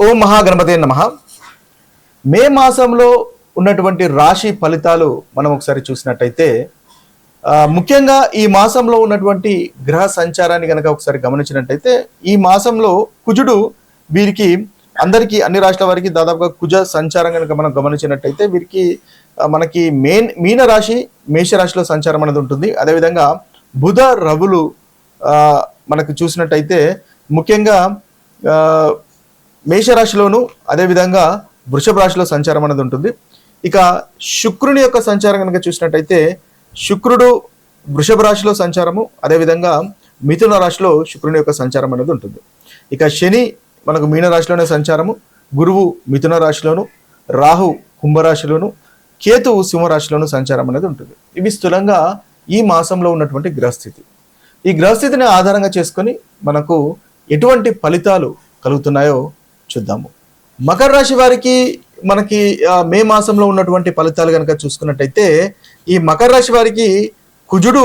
ఓం మహాగణపతే నమః. మే మాసంలో ఉన్నటువంటి రాశి ఫలితాలు మనం ఒకసారి చూసినట్టయితే ముఖ్యంగా ఈ మాసంలో ఉన్నటువంటి గ్రహ సంచారాన్ని కనుక ఒకసారి గమనించినట్టయితే ఈ మాసంలో కుజుడు వీరికి అందరికీ అన్ని రాష్ట్రాల వారికి దాదాపుగా కుజ సంచారం కనుక మనం గమనించినట్టయితే వీరికి మనకి మీన రాశి మేషరాశిలో సంచారం అనేది ఉంటుంది. అదేవిధంగా బుధ రవులు మనకు చూసినట్టయితే ముఖ్యంగా మేషరాశిలోను అదేవిధంగా వృషభ రాశిలో సంచారం అనేది ఉంటుంది. ఇక శుక్రుని యొక్క సంచారం కనుక చూసినట్టయితే శుక్రుడు వృషభ రాశిలో సంచారము, అదేవిధంగా మిథున రాశిలో శుక్రుని యొక్క సంచారం అనేది ఉంటుంది. ఇక శని మనకు మీన రాశిలోనే సంచారము, గురువు మిథున రాశిలోను, రాహు కుంభరాశిలోను, కేతువు సింహరాశిలోను సంచారం అనేది ఉంటుంది. ఇవి స్థూలంగా ఈ మాసంలో ఉన్నటువంటి గ్రహస్థితి. ఈ గ్రహస్థితిని ఆధారంగా చేసుకొని మనకు ఎటువంటి ఫలితాలు కలుగుతున్నాయో చూద్దాము. మకర రాశి వారికి మనకి మే మాసంలో ఉన్నటువంటి ఫలితాలు కనుక చూసుకున్నట్టయితే ఈ మకర రాశి వారికి కుజుడు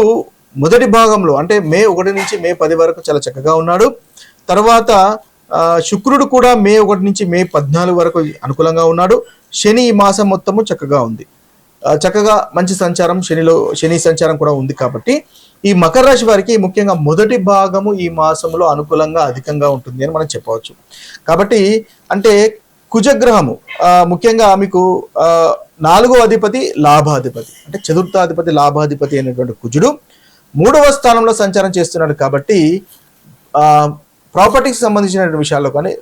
మొదటి భాగంలో అంటే మే 1 నుంచి మే 10 వరకు చాలా చక్కగా ఉన్నాడు. తర్వాత శుక్రుడు కూడా మే 1 నుంచి మే 14 వరకు అనుకూలంగా ఉన్నాడు. శని ఈ మాసం మొత్తము చక్కగా ఉంది, చక్కగా మంచి సంచారం శని సంచారం కూడా ఉంది. కాబట్టి ఈ మకర రాశి వారికి ముఖ్యంగా మొదటి భాగము ఈ మాసంలో అనుకూలంగా అధికంగా ఉంటుంది అని మనం చెప్పవచ్చు. కాబట్టి అంటే కుజగ్రహము ముఖ్యంగా మీకు 4వ అధిపతి లాభాధిపతి అంటే చతుర్థాధిపతి లాభాధిపతి అయినటువంటి కుజుడు 3వ స్థానంలో సంచారం చేస్తున్నాడు. కాబట్టి ప్రాపర్టీకి సంబంధించిన విషయాల్లో కానీ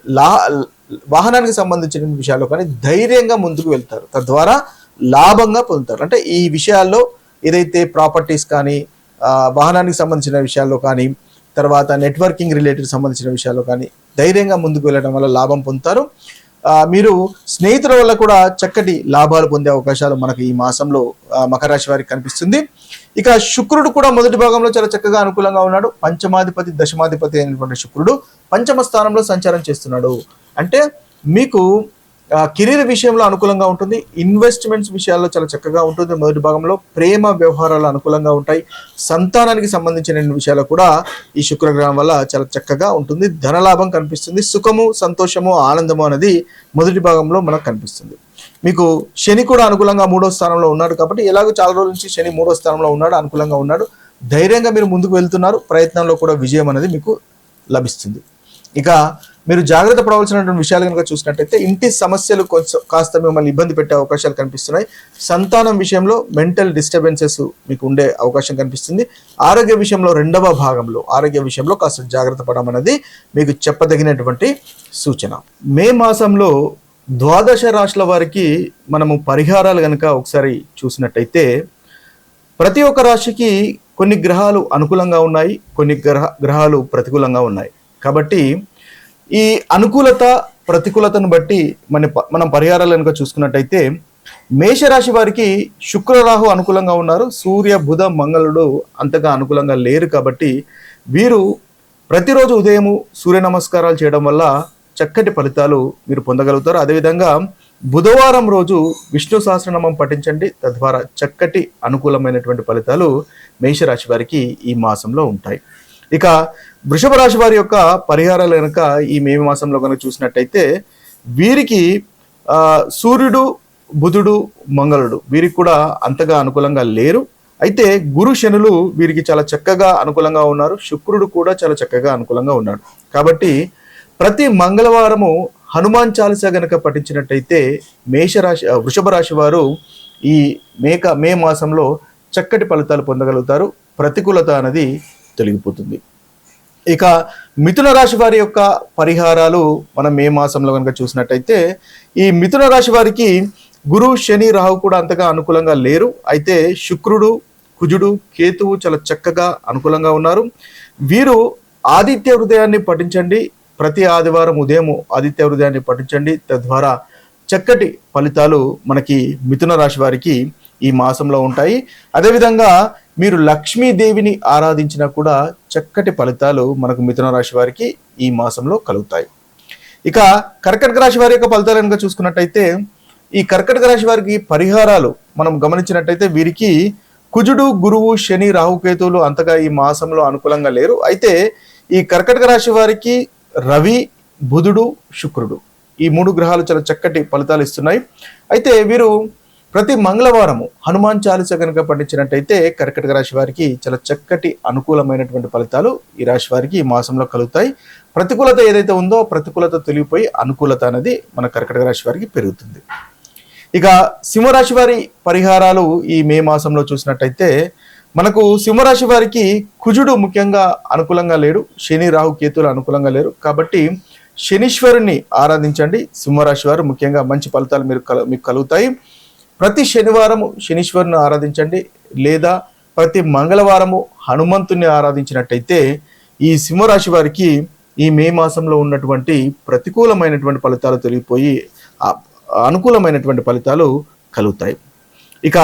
వాహనానికి సంబంధించిన విషయాల్లో కానీ ధైర్యంగా ముందుకు వెళ్తారు, తద్వారా లాభంగా పొందుతారు. అంటే ఈ విషయాల్లో ఏదైతే ప్రాపర్టీస్ కానీ వాహనానికి సంబంధించిన విషయాల్లో కానీ తర్వాత నెట్వర్కింగ్ రిలేటెడ్ సంబంధించిన విషయాల్లో కానీ ధైర్యంగా ముందుకు వెళ్ళడం వల్ల లాభం పొందుతారు. మీరు స్నేహితుల వల్ల కూడా చక్కటి లాభాలు పొందే అవకాశాలు మనకు ఈ మాసంలో మకర రాశి వారికి కనిపిస్తుంది. ఇక శుక్రుడు కూడా మొదటి భాగంలో చాలా చక్కగా అనుకూలంగా ఉన్నాడు. పంచమాధిపతి దశమాధిపతి అయినటువంటి శుక్రుడు పంచమ స్థానంలో సంచారం చేస్తున్నాడు. అంటే మీకు కెరీర్ విషయంలో అనుకూలంగా ఉంటుంది, ఇన్వెస్ట్మెంట్స్ విషయాల్లో చాలా చక్కగా ఉంటుంది. మొదటి భాగంలో ప్రేమ వ్యవహారాలు అనుకూలంగా ఉంటాయి. సంతానానికి సంబంధించిన విషయాలు కూడా ఈ శుక్రగ్రహం వల్ల చాలా చక్కగా ఉంటుంది. ధనలాభం కనిపిస్తుంది. సుఖము సంతోషము ఆనందము అనేది మొదటి భాగంలో మనకు కనిపిస్తుంది. మీకు శని కూడా అనుకూలంగా 3వ స్థానంలో ఉన్నాడు. కాబట్టి ఎలాగో చాలా రోజుల నుంచి శని 3వ స్థానంలో ఉన్నాడు, అనుకూలంగా ఉన్నాడు. ధైర్యంగా మీరు ముందుకు వెళ్తున్నారు, ప్రయత్నంలో కూడా విజయం అనేది మీకు లభిస్తుంది. ఇక మీరు జాగ్రత్త పడవలసినటువంటి విషయాలు కనుక చూసినట్టయితే ఇంటి సమస్యలు కాస్త మిమ్మల్ని ఇబ్బంది పెట్టే అవకాశాలు కనిపిస్తున్నాయి. సంతానం విషయంలో మెంటల్ డిస్టర్బెన్సెస్ మీకు ఉండే అవకాశం కనిపిస్తుంది. ఆరోగ్య విషయంలో 2వ భాగంలో ఆరోగ్య విషయంలో కాస్త జాగ్రత్త పడడం అనేది మీకు చెప్పదగినటువంటి సూచన. మే మాసంలో ద్వాదశ రాశుల వారికి మనము పరిహారాలు కనుక ఒకసారి చూసినట్టయితే ప్రతి ఒక్క రాశికి కొన్ని గ్రహాలు అనుకూలంగా ఉన్నాయి, కొన్ని గ్రహాలు ప్రతికూలంగా ఉన్నాయి. కాబట్టి ఈ అనుకూలత ప్రతికూలతను బట్టి మనం పరిహారాలు కనుక చూసుకున్నట్టయితే మేషరాశి వారికి శుక్రరాహు అనుకూలంగా ఉన్నారు, సూర్య బుధ మంగళుడు అంతగా అనుకూలంగా లేరు. కాబట్టి వీరు ప్రతిరోజు ఉదయము సూర్య నమస్కారాలు చేయడం వల్ల చక్కటి ఫలితాలు మీరు పొందగలుగుతారు. అదేవిధంగా బుధవారం రోజు విష్ణు సహస్రనామం పఠించండి, తద్వారా చక్కటి అనుకూలమైనటువంటి ఫలితాలు మేషరాశి వారికి ఈ మాసంలో ఉంటాయి. ఇక వృషభ రాశి వారి యొక్క పరిహారాలు కనుక ఈ మే మాసంలో కనుక చూసినట్టయితే వీరికి సూర్యుడు బుధుడు మంగళుడు వీరికి కూడా అంతగా అనుకూలంగా లేరు. అయితే గురు శనులు వీరికి చాలా చక్కగా అనుకూలంగా ఉన్నారు. శుక్రుడు కూడా చాలా చక్కగా అనుకూలంగా ఉన్నాడు. కాబట్టి ప్రతి మంగళవారము హనుమాన్ చాలీసా గనక పఠించినట్టయితే వృషభ రాశి వారు ఈ మే మాసంలో చక్కటి ఫలితాలు పొందగలుగుతారు. ప్రతికూలత అనేది తొలగిపోతుంది. ఇక మిథున రాశి వారి యొక్క పరిహారాలు మనం మే మాసంలో కనుక చూసినట్టయితే ఈ మిథున రాశి వారికి గురు శని రాహు కూడా అంతగా అనుకూలంగా లేరు. అయితే శుక్రుడు కుజుడు కేతువు చాలా చక్కగా అనుకూలంగా ఉన్నారు. వీరు ఆదిత్య హృదయాన్ని పఠించండి, ప్రతి ఆదివారం ఉదయం ఆదిత్య హృదయాన్ని పఠించండి, తద్వారా చక్కటి ఫలితాలు మనకి మిథున రాశి వారికి ఈ మాసంలో ఉంటాయి. అదేవిధంగా మీరు లక్ష్మీదేవిని ఆరాధించినా కూడా చక్కటి ఫలితాలు మనకు మిథున రాశి వారికి ఈ మాసంలో కలుగుతాయి. ఇక కర్కాటక రాశి వారి యొక్క ఫలితాలు కనుక చూసుకున్నట్టయితే ఈ కర్కాటక రాశి వారికి పరిహారాలు మనం గమనించినట్టయితే వీరికి కుజుడు గురువు శని రాహుకేతువులు అంతగా ఈ మాసంలో అనుకూలంగా లేరు. అయితే ఈ కర్కాటక రాశి వారికి రవి బుధుడు శుక్రుడు ఈ 3 గ్రహాలు చాలా చక్కటి ఫలితాలు ఇస్తున్నాయి. అయితే వీరు ప్రతి మంగళవారము హనుమాన్ చాలీస కనుక పఠించినట్టయితే కర్కటక రాశి వారికి చాలా చక్కటి అనుకూలమైనటువంటి ఫలితాలు ఈ రాశి వారికి ఈ మాసంలో కలుగుతాయి. ప్రతికూలత ఏదైతే ఉందో ప్రతికూలత తొలగిపోయి అనుకూలత అనేది మన కర్కటక రాశి వారికి పెరుగుతుంది. ఇక సింహరాశి వారి పరిహారాలు ఈ మే మాసంలో చూసినట్టయితే మనకు సింహరాశి వారికి కుజుడు ముఖ్యంగా అనుకూలంగా లేడు, శని రాహు కేతువులు అనుకూలంగా లేరు. కాబట్టి శనీశ్వరుని ఆరాధించండి. సింహరాశి వారు ముఖ్యంగా మంచి ఫలితాలు మీకు కలుగుతాయి. ప్రతి శనివారము శనీశ్వరుని ఆరాధించండి, లేదా ప్రతి మంగళవారము హనుమంతుని ఆరాధించినట్టయితే ఈ సింహరాశి వారికి ఈ మే మాసంలో ఉన్నటువంటి ప్రతికూలమైనటువంటి ఫలితాలు తొలగిపోయి అనుకూలమైనటువంటి ఫలితాలు కలుగుతాయి. ఇక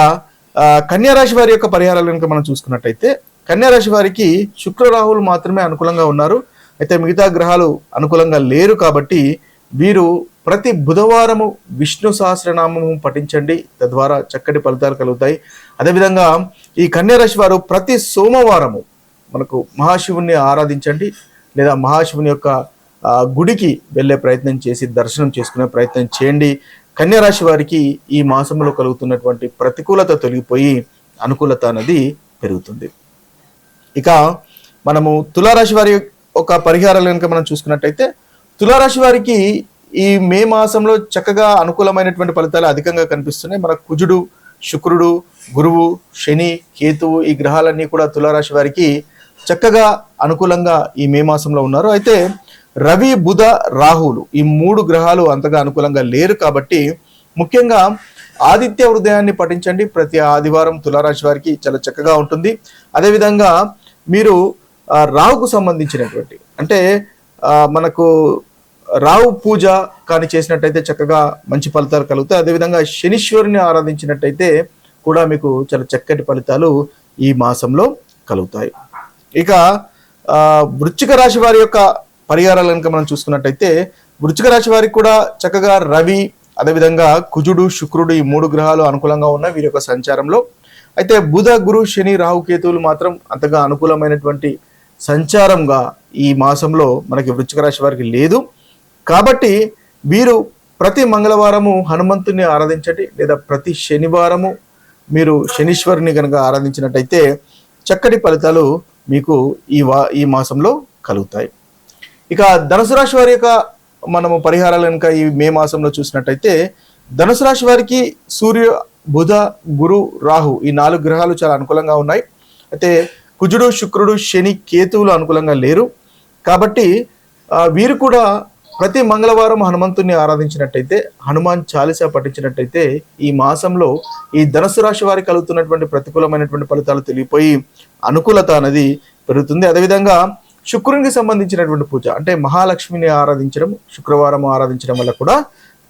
కన్యారాశి వారి యొక్క పరిహారాలు కనుక మనం చూసుకున్నట్టయితే కన్యారాశి వారికి శుక్ర రాహువులు మాత్రమే అనుకూలంగా ఉన్నారు. అయితే మిగతా గ్రహాలు అనుకూలంగా లేరు. కాబట్టి వీరు ప్రతి బుధవారము విష్ణు సహస్రనామము పఠించండి, తద్వారా చక్కటి ఫలితాలు కలుగుతాయి. అదేవిధంగా ఈ కన్యారాశి వారు ప్రతి సోమవారము మనకు మహాశివుణ్ణి ఆరాధించండి, లేదా మహాశివుని యొక్క గుడికి వెళ్ళే ప్రయత్నం చేసి దర్శనం చేసుకునే ప్రయత్నం చేయండి. కన్యారాశి వారికి ఈ మాసంలో కలుగుతున్నటువంటి ప్రతికూలత తొలగిపోయి అనుకూలత అనేది పెరుగుతుంది. ఇక మనము తులారాశి వారి ఒక పరిహారాలు కనుక మనం చూసుకున్నట్టయితే తులారాశి వారికి ఈ మే మాసంలో చక్కగా అనుకూలమైనటువంటి ఫలితాలు అధికంగా కనిపిస్తున్నాయి. మన కుజుడు, శుక్రుడు, గురువు, శని, కేతువు ఈ గ్రహాలన్నీ కూడా తులారాశి వారికి చక్కగా అనుకూలంగా ఈ మే మాసంలో ఉన్నారు. అయితే రవి, బుధ, రాహువులు ఈ 3 గ్రహాలు అంతగా అనుకూలంగా లేరు. కాబట్టి ముఖ్యంగా ఆదిత్య హృదయాన్ని పఠించండి. ప్రతి ఆదివారం తులారాశి వారికి చాలా చక్కగా ఉంటుంది. అదేవిధంగా మీరు రాహుకు సంబంధించినటువంటి అంటే మనకు రాహు పూజ కానీ చేసినట్టయితే చక్కగా మంచి ఫలితాలు కలుగుతాయి. అదేవిధంగా శనీశ్వరుని ఆరాధించినట్టయితే కూడా మీకు చాలా చక్కటి ఫలితాలు ఈ మాసంలో కలుగుతాయి. ఇక వృశ్చిక రాశి వారి యొక్క పరిహారాలు కనుక మనం చూసుకున్నట్టయితే వృశ్చిక రాశి వారికి కూడా చక్కగా రవి, అదేవిధంగా కుజుడు, శుక్రుడు ఈ 3 గ్రహాలు అనుకూలంగా ఉన్నాయి వీరి యొక్క సంచారంలో. అయితే బుధ, గురు, శని, రాహు కేతువులు మాత్రం అంతగా అనుకూలమైనటువంటి సంచారంగా ఈ మాసంలో మనకి వృశ్చిక రాశి వారికి లేదు. కాబట్టి వీరు ప్రతి మంగళవారము హనుమంతుని ఆరాధించండి, లేదా ప్రతి శనివారము మీరు శనీశ్వరుని కనుక ఆరాధించినట్టయితే చక్కటి ఫలితాలు మీకు ఈ మాసంలో కలుగుతాయి. ఇక ధనుసు రాశి వారి యొక్క మనము పరిహారాలు కనుక ఈ మే మాసంలో చూసినట్టయితే ధనుసు రాశి వారికి సూర్య, బుధ, గురు, రాహు ఈ 4 గ్రహాలు చాలా అనుకూలంగా ఉన్నాయి. అయితే కుజుడు, శుక్రుడు, శని, కేతువులు అనుకూలంగా లేరు. కాబట్టి వీరు కూడా ప్రతి మంగళవారం హనుమంతుని ఆరాధించినట్టయితే, హనుమాన్ చాలీసా పఠించినట్టయితే ఈ మాసంలో ఈ ధనుసు రాశి వారికి కలుగుతున్నటువంటి ప్రతికూలమైనటువంటి ఫలితాలు తెలియపోయి అనుకూలత అనేది పెరుగుతుంది. అదేవిధంగా శుక్రునికి సంబంధించినటువంటి పూజ అంటే మహాలక్ష్మిని ఆరాధించడం, శుక్రవారం ఆరాధించడం వల్ల కూడా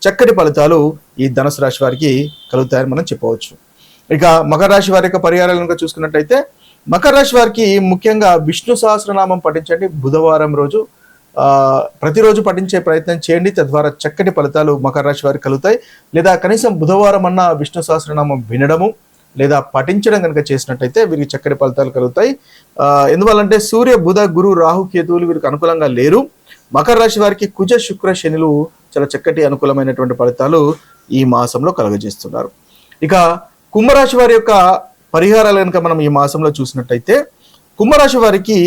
చక్కటి ఫలితాలు ఈ ధనుసు రాశి వారికి కలుగుతాయని మనం చెప్పవచ్చు. ఇక మకర రాశి వారి యొక్క పరిహారాలు కనుక చూసుకున్నట్టయితే మకర రాశి వారికి ముఖ్యంగా విష్ణు సహస్రనామం పఠించండి. బుధవారం రోజు ప్రతిరోజు పఠించే ప్రయత్నం చేయండి, తద్వారా చక్కటి ఫలితాలు మకర రాశి వారికి కలుగుతాయి. లేదా కనీసం బుధవారం అన్న విష్ణు సహస్రనామం వినడము లేదా పఠించడం కనుక చేసినట్టయితే వీరికి చక్కటి ఫలితాలు కలుగుతాయి. ఎందువల్లంటే సూర్య, బుధ, గురు, రాహు, కేతువులు వీరికి అనుకూలంగా లేరు. మకర రాశి వారికి కుజ, శుక్ర, శనులు చాలా చక్కటి అనుకూలమైనటువంటి ఫలితాలు ఈ మాసంలో కలుగజేస్తున్నారు. ఇక కుంభరాశి వారి యొక్క పరిహారాలు కనుక మనం ఈ మాసంలో చూసినట్టయితే కుంభరాశి వారికి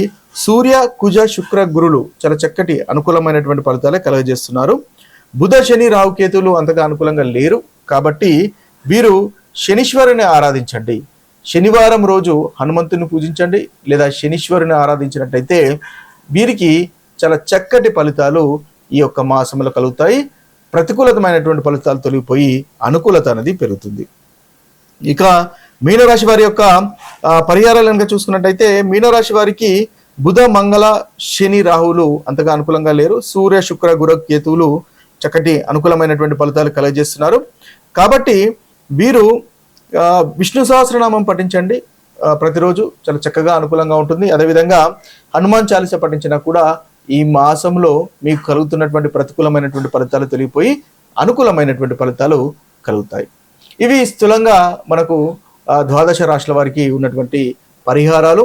సూర్య, కుజ, శుక్ర, గురులు చాలా చక్కటి అనుకూలమైనటువంటి ఫలితాలే కలుగజేస్తున్నారు. బుధ, శని, రాహు, కేతువులు అంతగా అనుకూలంగా లేరు. కాబట్టి వీరు శనీశ్వరుని ఆరాధించండి. శనివారం రోజు హనుమంతుని పూజించండి, లేదా శనీశ్వరుని ఆరాధించినట్టయితే వీరికి చాలా చక్కటి ఫలితాలు ఈ యొక్క మాసంలో కలుగుతాయి. ప్రతికూలతమైనటువంటి ఫలితాలు తొలగిపోయి అనుకూలత అనేది పెరుగుతుంది. ఇక మీనరాశి వారి యొక్క పరిహారాలు కనుక చూసుకున్నట్టయితే మీనరాశి వారికి బుధ, మంగళ, శని, రాహువులు అంతగా అనుకూలంగా లేరు. సూర్య, శుక్ర, గురు, కేతువులు చక్కటి అనుకూలమైనటువంటి ఫలితాలు కలుగజేస్తున్నారు. కాబట్టి వీరు విష్ణు సహస్రనామం పఠించండి. ప్రతిరోజు చాలా చక్కగా అనుకూలంగా ఉంటుంది. అదేవిధంగా హనుమాన్ చాలీస పఠించినా కూడా ఈ మాసంలో మీకు కలుగుతున్నటువంటి ప్రతికూలమైనటువంటి ఫలితాలు తొలగిపోయి అనుకూలమైనటువంటి ఫలితాలు కలుగుతాయి. ఇవి స్థూలంగా మనకు ద్వాదశ రాశుల వారికి ఉన్నటువంటి పరిహారాలు.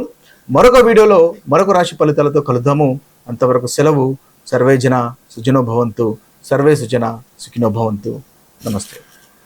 మరొక వీడియోలో మరొక రాశి ఫలితాలతో కలుద్దాము. అంతవరకు సెలవు. సర్వేజన సుజనో భవంతు. సర్వే సుజన సుఖినో భవంతు. నమస్తే.